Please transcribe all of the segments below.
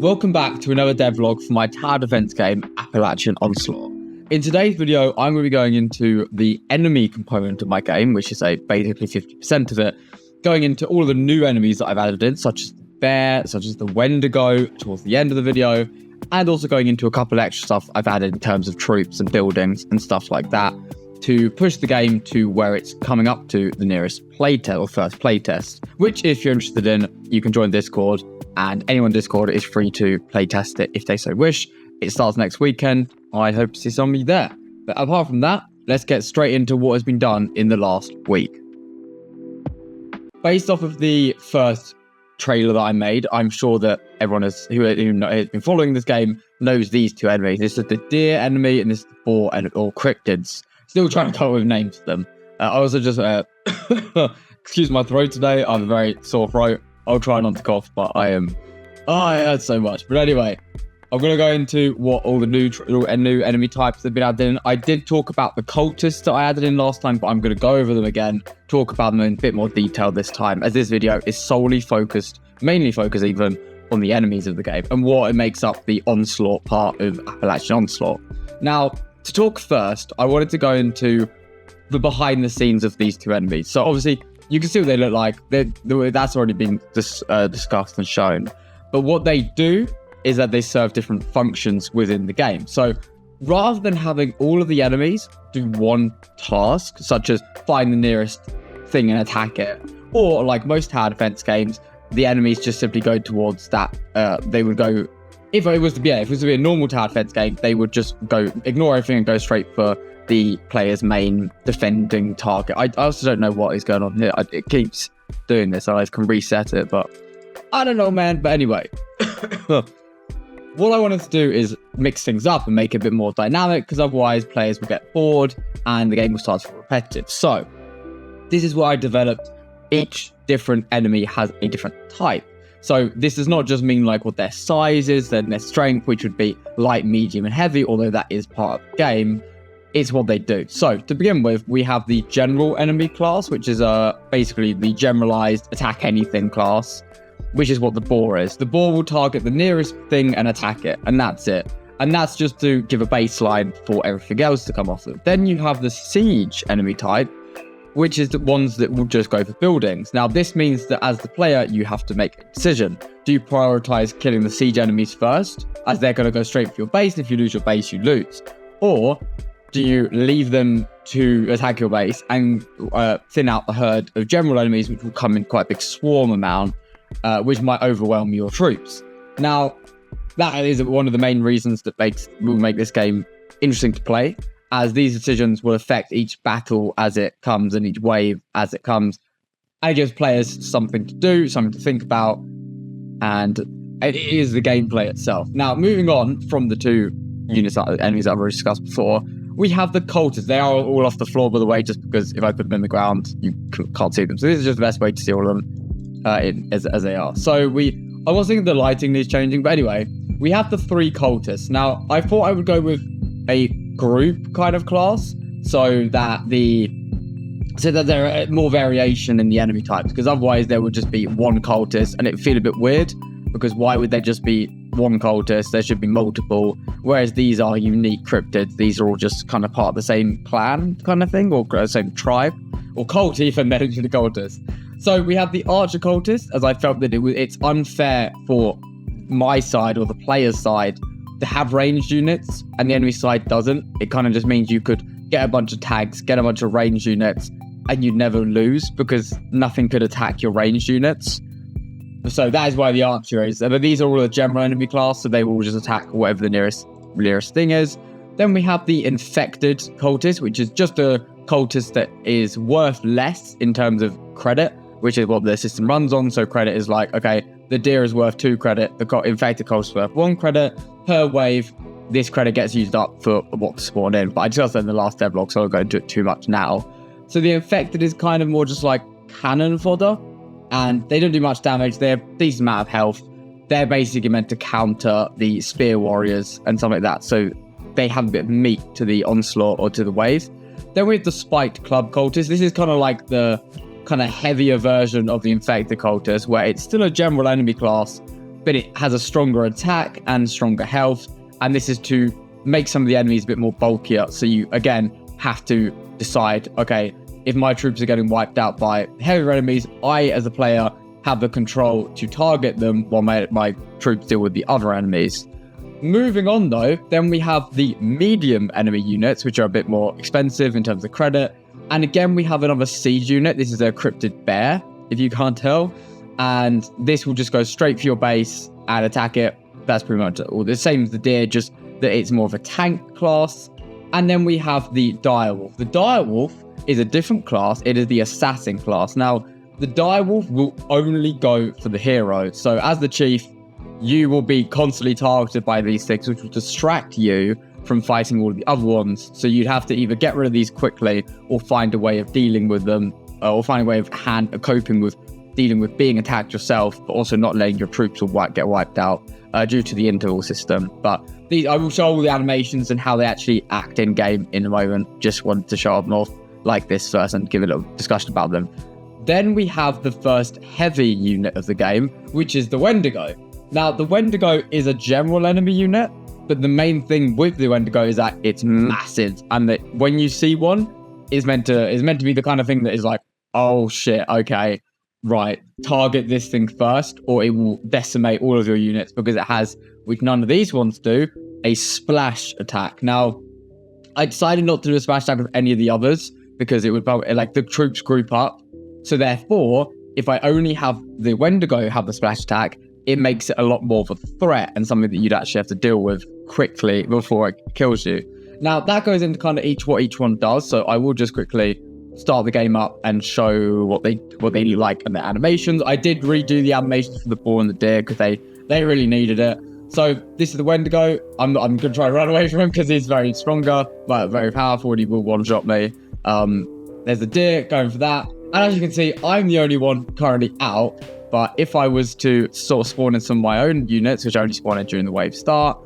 Welcome back to another devlog for my tower defense game, Appalachian Onslaught. In today's video, I'm going to be going into the enemy component of my game, which is basically 50% of it, going into all of the new enemies that I've added in, such as the bear, such as the Wendigo, towards the end of the video, and also going into a couple extra stuff I've added in terms of troops and buildings and stuff like that, to push the game to where it's coming up to the nearest playtest, or first playtest, which if you're interested in, you can join Discord, and anyone in Discord is free to playtest it if they so wish. It starts next weekend. I hope to see some of you there. But apart from that, let's get straight into what has been done in the last week. Based off of the first trailer that I made, I'm sure that everyone has been following this game knows these two enemies. This is the deer enemy and this is the boar or cryptids. Still trying to come up with names for them. I also just excuse my throat today. I have a very sore throat. I'll try not to cough, but I hurt so much. But anyway, I'm going to go into what all the new enemy types have been added in. I did talk about the cultists that I added in last time, but I'm going to go over them again, talk about them in a bit more detail this time, as this video is mainly focused even on the enemies of the game and what it makes up the Onslaught part of Appalachian Onslaught. Now, to talk first, I wanted to go into the behind the scenes of these two enemies. So obviously, you can see what they look like. That's already been discussed and shown. But what they do is that they serve different functions within the game. So rather than having all of the enemies do one task, such as find the nearest thing and attack it, or like most tower defense games, the enemies just simply go towards that. They would go, if it was to be a normal tower defense game, they would just go ignore everything and go straight for the player's main defending target. I also don't know what is going on here. It keeps doing this. I can reset it, but I don't know, man. But anyway, what I wanted to do is mix things up and make it a bit more dynamic, because otherwise players will get bored and the game will start to feel repetitive. So this is why I developed each different enemy has a different type. So this does not just mean like what their size is, then their strength, which would be light, medium, and heavy, although that is part of the game. It's what they do. So to begin with, we have the general enemy class, which is basically the generalized attack anything class, which is what the boar is. The boar will target the nearest thing and attack it, and that's it. And that's just to give a baseline for everything else to come off of. Then you have the siege enemy type, which is the ones that will just go for buildings. Now, this means that as the player, you have to make a decision. Do you prioritize killing the siege enemies first, as they're going to go straight for your base? If you lose your base, you lose. Or do you leave them to attack your base and thin out the herd of general enemies, which will come in quite a big swarm amount, which might overwhelm your troops? Now, that is one of the main reasons that will make this game interesting to play, as these decisions will affect each battle as it comes and each wave as it comes. And it gives players something to do, something to think about, and it is the gameplay itself. Now, moving on from the two enemies that I've already discussed before, we have the cultists. They are all off the floor, by the way, just because if I put them in the ground, you can't see them. So this is just the best way to see all of them as they are. So I was thinking the lighting needs changing, but anyway, we have the three cultists. Now, I thought I would go with a group kind of class, so that there are more variation in the enemy types, because otherwise there would just be one cultist and it would feel a bit weird, because why would there just be one cultist? There should be multiple, whereas these are unique cryptids. These are all just kind of part of the same clan kind of thing, or same tribe, or cult even, then into the cultist. So we have the archer cultist, as I felt that it's unfair for my side, or the player's side, to have ranged units and the enemy side doesn't. It kind of just means you could get a bunch of tags, get a bunch of ranged units, and you'd never lose, because nothing could attack your ranged units. So that is why the archer is. But these are all a general enemy class, so they will just attack whatever the nearest thing is. Then we have the infected cultist, which is just a cultist that is worth less in terms of credit, which is what the system runs on. So credit is like, okay, the deer is worth 2 credit, the infected cultist is worth 1 credit per wave. This credit gets used up for what spawned in, but I discussed that in the last devlog, so I won't go into it too much now. So the infected is kind of more just like cannon fodder, and they don't do much damage. They have a decent amount of health. They're basically meant to counter the spear warriors and something like that, so they have a bit of meat to the onslaught or to the wave. Then we have the spiked club cultist. This is kind of like the kind of heavier version of the infected cultist, where it's still a general enemy class, but it has a stronger attack and stronger health. And this is to make some of the enemies a bit more bulkier. So you, again, have to decide, okay, if my troops are getting wiped out by heavier enemies, I, as a player, have the control to target them while my troops deal with the other enemies. Moving on, though, then we have the medium enemy units, which are a bit more expensive in terms of credit. And again, we have another siege unit. This is a Cryptid bear, if you can't tell. And this will just go straight for your base and attack it. That's pretty much all the same as the deer, just that it's more of a tank class. And then we have the direwolf. The direwolf is a different class. It is the assassin class. Now, the direwolf will only go for the hero. So as the chief, you will be constantly targeted by these things, which will distract you from fighting all of the other ones. So you'd have to either get rid of these quickly or find a way of dealing with them, or find a way of coping with dealing with being attacked yourself, but also not letting your troops get wiped out due to the interval system. But I will show all the animations and how they actually act in game in a moment. Just wanted to show up north like this first and give a little discussion about them. Then we have the first heavy unit of the game, which is the Wendigo. Now, the Wendigo is a general enemy unit, but the main thing with the Wendigo is that it's massive, and that when you see one, is meant to be the kind of thing that is like, oh shit, okay, right, target this thing first, or it will decimate all of your units, because it has, which none of these ones do, a splash attack. Now, I decided not to do a splash attack with any of the others, because it would probably, like, the troops group up. So therefore, if I only have the Wendigo have the splash attack, it makes it a lot more of a threat and something that you'd actually have to deal with quickly before it kills you. Now, that goes into kind of what each one does. So I will just quickly start the game up and show what they like and the animations. I did redo the animations for the boar and the deer because they really needed it. So this is the Wendigo. I'm going to try to run away from him because he's very stronger, but very powerful, and he will one-shot me. There's the deer going for that. And as you can see, I'm the only one currently out. But if I was to sort of spawn in some of my own units, which I only spawned in during the wave start,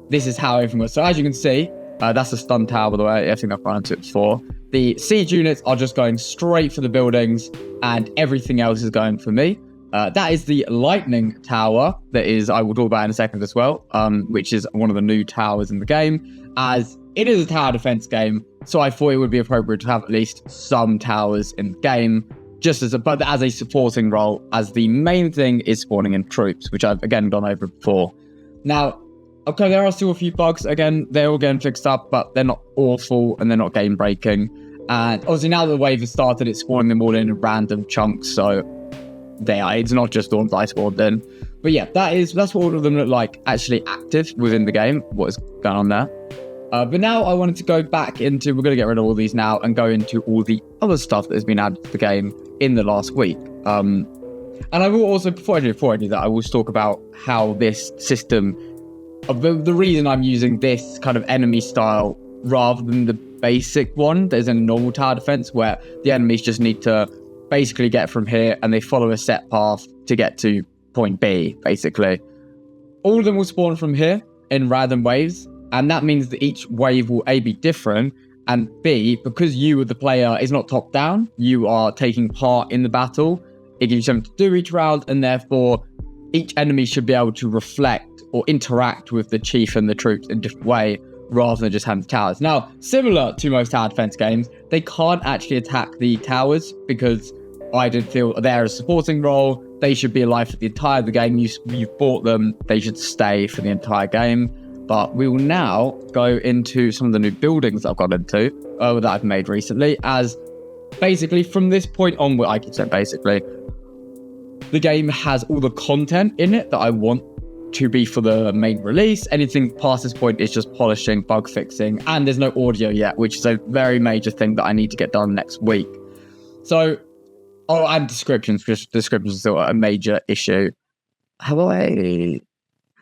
this is how everything was. So as you can see, that's a stun tower, by the way. I think I've run into it before. The siege units are just going straight for the buildings, and everything else is going for me. That is the lightning tower. That is, I will talk about in a second as well, which is one of the new towers in the game, as it is a tower defense game. So I thought it would be appropriate to have at least some towers in the game, just as a supporting role, as the main thing is spawning in troops, which I've again gone over before. Now, okay, there are still a few bugs. Again, they're all getting fixed up, but they're not awful and they're not game breaking. And obviously now that the wave has started, it's spawning them all in random chunks, so it's not just the ones I spawned in. But yeah, that's what all of them look like actually active within the game, what is going on there. But now I wanted to go back into, we're going to get rid of all these now and go into all the other stuff that has been added to the game in the last week. And I will also, before I do that, I will talk about how this system, the reason I'm using this kind of enemy style rather than the basic one. There's a normal tower defense where the enemies just need to basically get from here and they follow a set path to get to point B, basically. All of them will spawn from here in random waves. And that means that each wave will A, be different, and B, because you, the player, is not top down, you are taking part in the battle, it gives you something to do each round, and therefore each enemy should be able to reflect or interact with the chief and the troops in a different way, rather than just having the towers. Now, similar to most tower defense games, they can't actually attack the towers, because I didn't feel they're a supporting role. They should be alive for the entire game. You've bought them, they should stay for the entire game. But we will now go into some of the new buildings that I've got into, that I've made recently, as basically from this point onward, I keep saying basically, the game has all the content in it that I want to be for the main release. Anything past this point is just polishing, bug fixing, and there's no audio yet, which is a very major thing that I need to get done next week. So, and descriptions, because descriptions are still a major issue.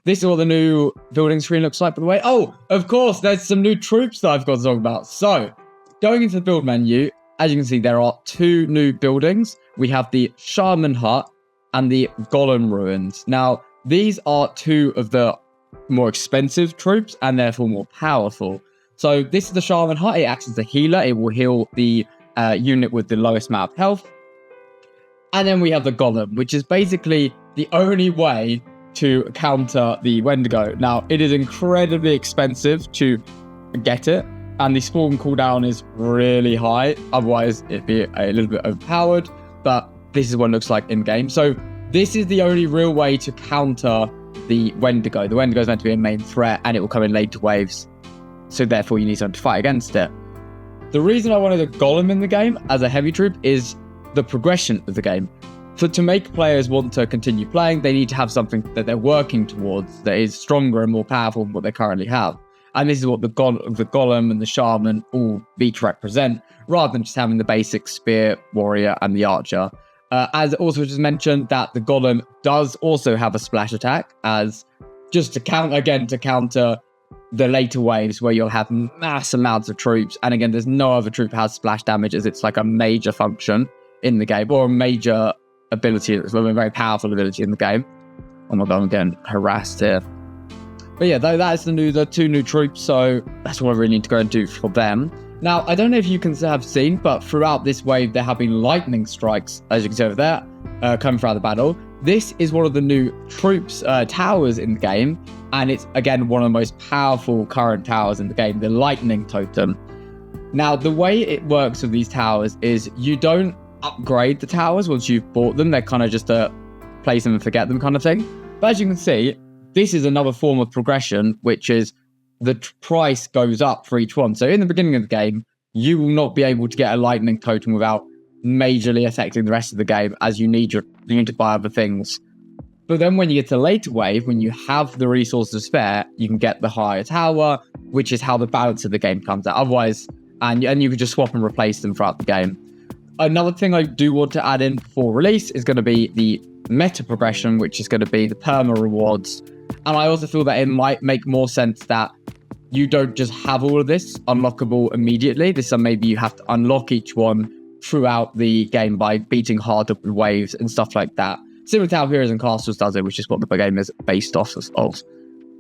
This is what the new building screen looks like, by the way. Oh, of course, there's some new troops that I've got to talk about. So, going into the build menu, as you can see, there are two new buildings. We have the Shaman Hut and the Golem Ruins. Now, these are two of the more expensive troops and therefore more powerful. So, this is the Shaman Hut. It acts as a healer. It will heal the unit with the lowest amount of health. And then we have the Golem, which is basically the only way to counter the Wendigo. Now, it is incredibly expensive to get it, and the spawn cooldown is really high. Otherwise, it'd be a little bit overpowered, but this is what it looks like in-game. So this is the only real way to counter the Wendigo. The Wendigo is meant to be a main threat, and it will come in later waves. So therefore, you need something to fight against it. The reason I wanted a Golem in the game as a heavy troop is the progression of the game. To make players want to continue playing, they need to have something that they're working towards that is stronger and more powerful than what they currently have. And this is what the Golem and the Shaman all each represent, rather than just having the basic Spear, Warrior, and the Archer. As also just mentioned, that the Golem does also have a splash attack, as just to counter the later waves where you'll have mass amounts of troops. And again, there's no other troop that has splash damage, as it's like a major function in the game, or a major ability. It's a very powerful ability in the game. Oh my god, I'm getting harassed here. But yeah, that is the two new troops, so that's what I really need to go and do for them. Now, I don't know if you can have seen, but throughout this wave, there have been lightning strikes, as you can see over there, coming throughout the battle. This is one of the new troops, towers in the game, and it's, again, one of the most powerful current towers in the game, the lightning totem. Now, the way it works with these towers is you don't upgrade the towers once you've bought them. They're kind of just a place them and forget them kind of thing. But as you can see, this is another form of progression, which is the price goes up for each one. So in the beginning of the game, you will not be able to get a lightning totem without majorly affecting the rest of the game, as you need to buy other things. But then when you get to later wave, when you have the resources to spare, you can get the higher tower, which is how the balance of the game comes out. Otherwise, and you can just swap and replace them throughout the game. Another thing I do want to add in before release is going to be the meta progression, which is going to be the perma rewards. And I also feel that it might make more sense that you don't just have all of this unlockable immediately. This time maybe you have to unlock each one throughout the game by beating hard up with waves and stuff like that. Similar to how Heroes and Castles does it, which is what the game is based off of.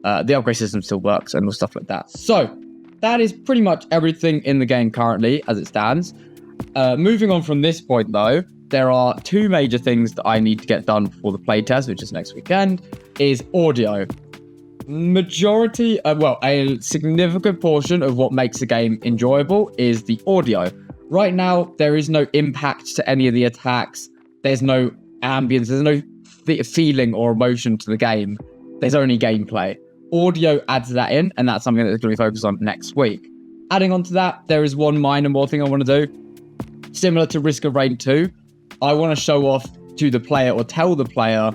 The upgrade system still works and all stuff like that. So that is pretty much everything in the game currently as it stands. Moving on from this point though, there are two major things that I need to get done before the playtest, which is next weekend, is audio. A significant portion of what makes the game enjoyable is the audio. Right now, there is no impact to any of the attacks. There's no ambience. There's no feeling or emotion to the game. There's only gameplay. Audio adds that in, and that's something that's going to be focused on next week. Adding on to that, there is one more thing I want to do. Similar to Risk of Rain 2, I want to show off to the player or tell the player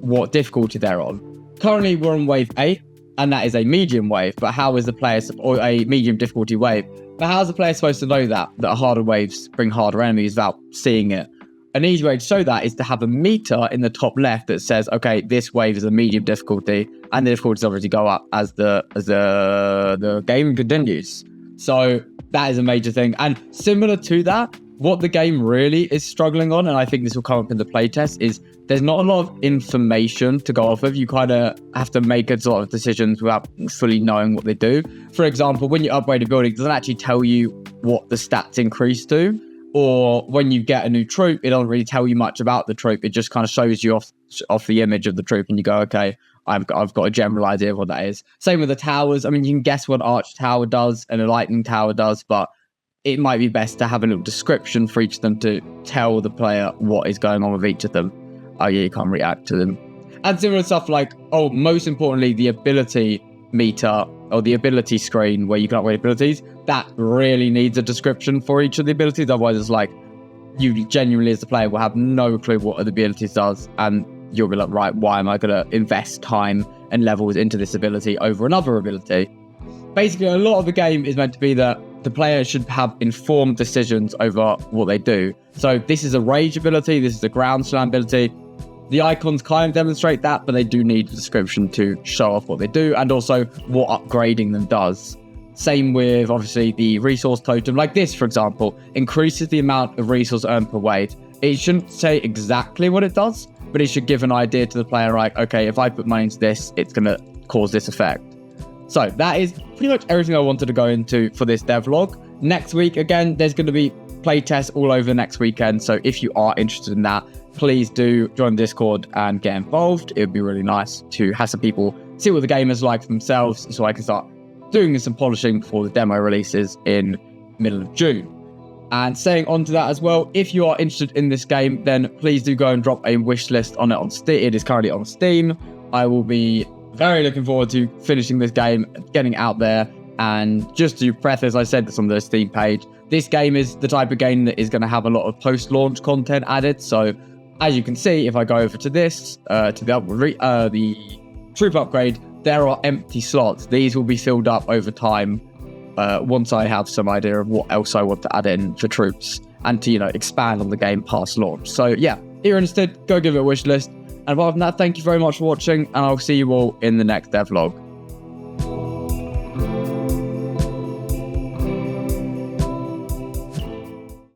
what difficulty they're on. Currently, we're on wave 8, and that is a medium wave, but how is the player, or a medium difficulty wave, but how is the player supposed to know that harder waves bring harder enemies without seeing it? An easy way to show that is to have a meter in the top left that says, okay, this wave is a medium difficulty, and the difficulties obviously go up as the game continues. So that is a major thing. And similar to that, what the game really is struggling on, and I think this will come up in the playtest, is there's not a lot of information to go off of. You kind of have to make a sort of decisions without fully knowing what they do. For example, when you upgrade a building, it doesn't actually tell you what the stats increase to. Or when you get a new troop, it doesn't really tell you much about the troop. It just kind of shows you off the image of the troop, and you go, okay, I've got a general idea of what that is. Same with the towers. I mean, you can guess what an arch tower does and a lightning tower does, but it might be best to have a little description for each of them to tell the player what is going on with each of them. Oh yeah, you can't react to them. And similar stuff like, most importantly, the ability meter or the ability screen where you can upgrade abilities, that really needs a description for each of the abilities. Otherwise, it's like, you genuinely as the player will have no clue what the abilities does, and you'll be like, right, why am I going to invest time and levels into this ability over another ability? Basically, a lot of the game is meant to be that the player should have informed decisions over what they do. So this is a rage ability, this is a ground slam ability. The icons kind of demonstrate that, but they do need a description to show off what they do and also what upgrading them does. Same with, obviously, the resource totem. Like this, for example, increases the amount of resource earned per wave. It shouldn't say exactly what it does, but it should give an idea to the player, like, okay, if I put money into this, it's going to cause this effect. So that is pretty much everything I wanted to go into for this devlog. Next week, again, there's going to be playtests all over next weekend. So if you are interested in that, please do join the Discord and get involved. It would be really nice to have some people see what the game is like for themselves, so I can start doing some polishing for the demo releases in middle of June. And saying on to that as well, if you are interested in this game, then please do go and drop a wish list on it on Steam. It is currently on Steam. I will be very looking forward to finishing this game, getting out there. And just to preface, I said this on the Steam page, this game is the type of game that is going to have a lot of post-launch content added. So as you can see, if I go over to this, to the troop upgrade, there are empty slots. These will be filled up over time once I have some idea of what else I want to add in for troops and to, expand on the game past launch. So yeah, if you're interested, go give it a wish list. And apart from that, thank you very much for watching, and I'll see you all in the next devlog.